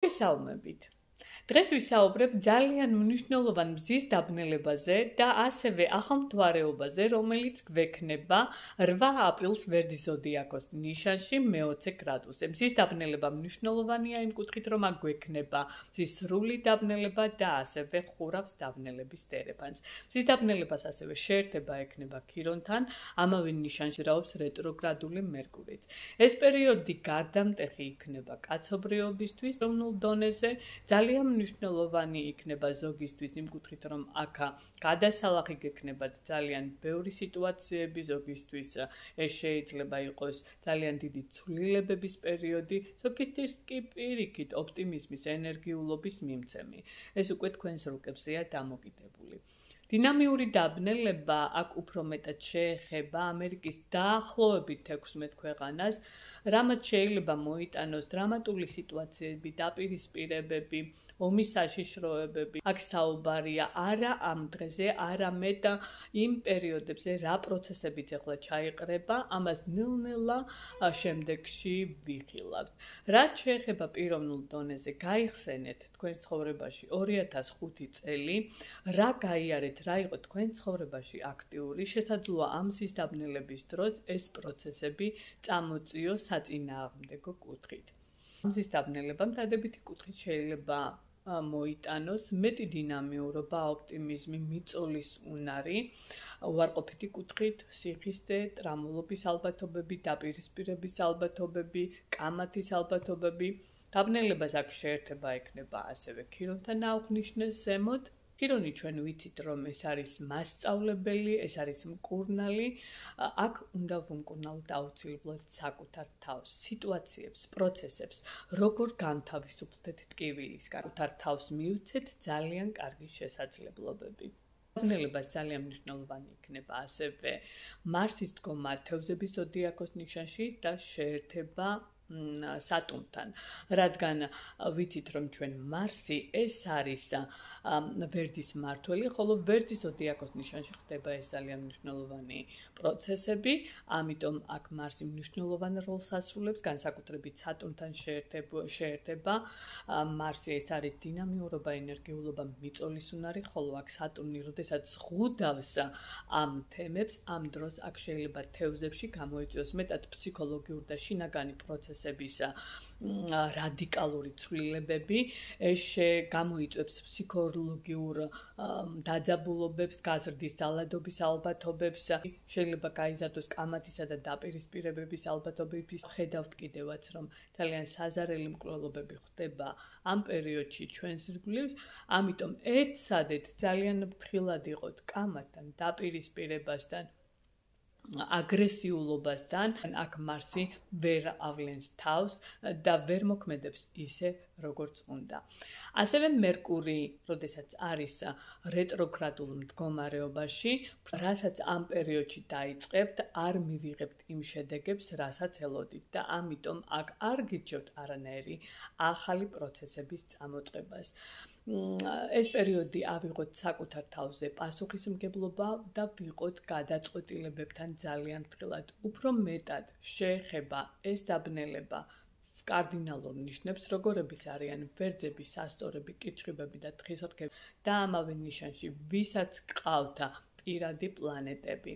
მოგესალმებით. დღეს ვისაუბრებ ძალიან მნიშვნელოვან მზის დაბნელებაზე და ასევე ახალმთვარეობაზე, რომელიც გვექნება 8 აპრილს ვერდის ზოდიაქოს ნიშანში მე-20 გრადუსზე. მზის დაბნელება მნიშვნელოვანია იმ კუთხით, რომ აქ გვექნება მზის სრული დაბნელება და ასევე ხურავს დაბნელების დერეფანს. მზის დაბნელებას ასევე შეერთება ექნება ქირონთან, ამავე ნიშანში რაობს რეტროგრადული მერკურიც. ეს პერიოდი გარდამტეხი იქნება კაცობრიობისთვის ეროვნულ დონეზე, ძალიან მნიშვნელოვანი იქნება ზოგისთვის იმ კუთხით, რომ აქ გადასალახი გექნებათ ძალიან ბევრი სიტუაციები, ზოგისთვის ეს შეიძლება იყოს ძალიან დიდი ცვლილებების პერიოდი, ზოგისთვის კი პირიქით ოპტიმიზმის, ენერგიულობის მიმცემი. ეს უკვე თქვენს რუკებზეა დამოკიდებული. დინამიური დაბნელება აქ უფრო მეტად შეეხება ამერიკის დაახლოებით 16 ქვეყანას, რამაც შეიძლება მოიტანოს დრამატული სიტუაციები, დაპირისპირებები, ომის საშიშროებები. აქ საუბარია არა ამ დღეზე, არამედ იმ პერიოდებზე, რა პროცესებიც ახლა ჩაიყრება, ამას ნელ-ნელა შემდეგში ვიხილავთ. რაც შეეხება პიროვნულ დონეზე, გაიხსენეთ თქვენ ცხოვრებაში 2005 წელი, რა გაიარეთ, რა იყო თქვენ ცხოვრებაში აქტიური, შესაძლოა ამ მზის დაბნელების დროს ეს პროცესები წამოწიოს საწინააღმდეგო კუთხით. მზის დაბნელებამ დადებითი კუთხით შეიძლება მოიტანოს მეტი დინამიურობა, ოპტიმიზმი, მიწოლის უნარი, უარყოფითი კუთხით, სიხისტე, ტრამულობის ალბათობები, დაპირისპირების ალბათობები, კამათის ალბათობები. დაბნელებას აქ შეერთება ექნება ასევე ქირონთან აუხნიშნეს ზემოთ. ქირონი ჩვენ ვიცით, რომ ეს არის მასწავლებელი, ეს არის მკურნალი, აქ უნდა ვუმკურნალოთ აუცილებლად საკუთარ თავს, სიტუაციებს, პროცესებს, როგორ განთავისუფლდეთ ტკივილისგან, საკუთარ თავს მივცეთ ძალიან კარგი შესაძლებლობები. დაბნელებას ძალიან მნიშვნელოვანი იქნება ასევე მარსის დგომა თევზების ზოდიაქოს ნიშანში და შეერთება სატურნთან, რადგან ვიცით, რომ ჩვენ მარსი ეს არის ვერდის მმართველი, ხოლო ვერდის ზოდიაქოს ნიშანში ხდება ეს ძალიან მნიშვნელოვანი პროცესები, ამიტომ აქ მარსი მნიშვნელოვან როლს ასრულებს, განსაკუთრებით სატურნთან შეერთება. მარსი ეს არის დინამიურობა, ენერგიულობა, მიწოლის უნარი, ხოლო აქ სატურნი, როდესაც ზღუდავს ამ თემებს, ამ დროს აქ შეიძლება თევზებში გამოიწვიოს მეტად ფსიქოლოგიური და შინაგანი პროცესების რადიკალური ცვლილებები, ეს გამოიწვევს ფსიქოლოგიურ დაძაბულობებს, გაზრდის ძალადობის ალბათობებს, შეიძლება გაიზარდოს კამათისა და დაპირისპირებების ალბათობების. ხედავთ კიდევაც, რომ ძალიან საზარელი მკვლელობები ხდება ამ პერიოდში ჩვენს ირგვლივს, ამიტომ ერთსადეთ ძალიან ფრთხილად იყოთ კამათთან, დაპირისპირებასთან, აგრესიულობასთან. აქ მარსი ვერ ავლენს თავს და ვერ მოქმედებს ისე, როგორც უნდა. ასევე მერკური, როდესაც არის რეტროგრადულ მდგომარეობაში, რასაც ამ პერიოდში დაიწყებთ, არ მივიღებთ იმ შედეგებს, რასაც ელოდით და ამიტომ აქ არ გირჩევთ არანაირი ახალი პროცესების წამოწყებას. ეს პერიოდი ავიღოთ საკუთარ თავზე პასუხისმგებლობა და ვიყოთ გადაწყვეტილებებთან ძალიან ფრთხილად. უფრო მეტად შეეხება ეს დაბნელება კარდინალურ ნიშნებს, როგორებიც არიან ვერძები, სასწორები, კირჩხიბები და თხის ორქები და ამავე ნიშანში, ვისაც გყავთ პირადი პლანეტები.